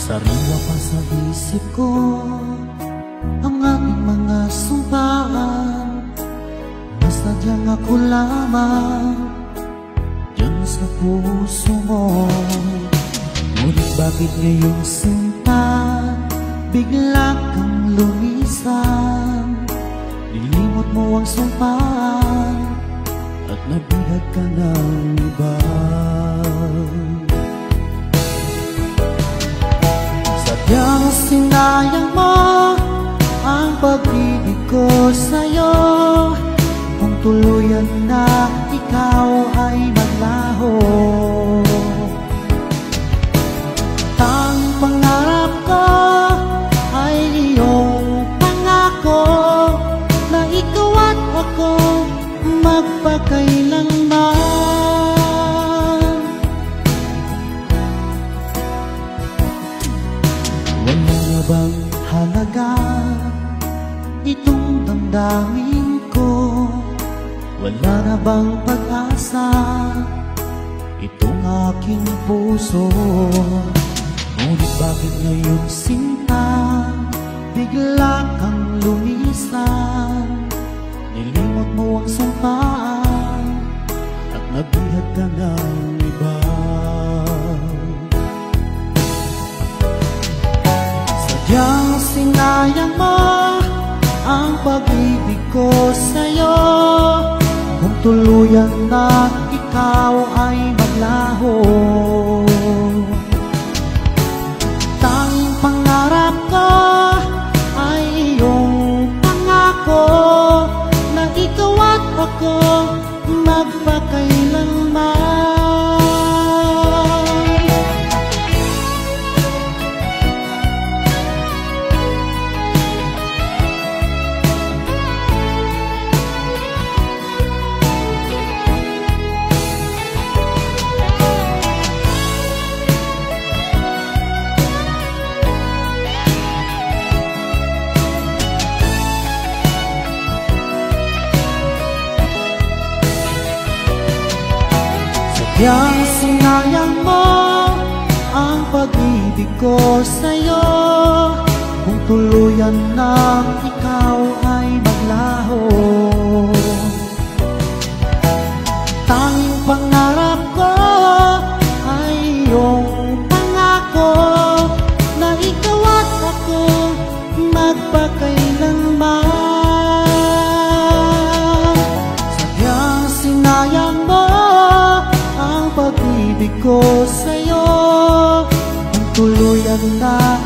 Sariwa pa sa isip ko ang ating mga sumpaan, na sadyang ako lamang diyan sa puso mo. Ngunit bakit ngayong sinta bigla kang lumisan? Nilimot mo ang sumpaan at nabihag ka ng iba. Sadyang sinayang mo ang pag-ibig ko sa'yo, kung tuluyan na ikaw ay maglaho. Tanging pangarap ko ay iyong pangako, na ikaw at ako magpakailanman. Wala na bang halaga itong damdamin ko? Wala na bang pag-asa itong aking puso? Ngunit bakit ngayon sinta bigla kang lumisan? Nilimot mo ang sumpaan at nabihag ka ng iba. Sadyang sinayang mo ang pag-ibig ko sa'yo, kung tuluyan na ikaw ay maglaho. Tanging pangarap ko ay iyong pangako, na ikaw at ako magpakailanman. Sadyang sinayang mo ang pag-ibig ko sa'yo, kung tuluyan na ikaw ay maglaho. Tanging pangarap ko ay iyong pangako, na ikaw at ako magpakailanman. Sadyang sinayang mo ang pag-ibig ko sa'yo, kung tuluyan na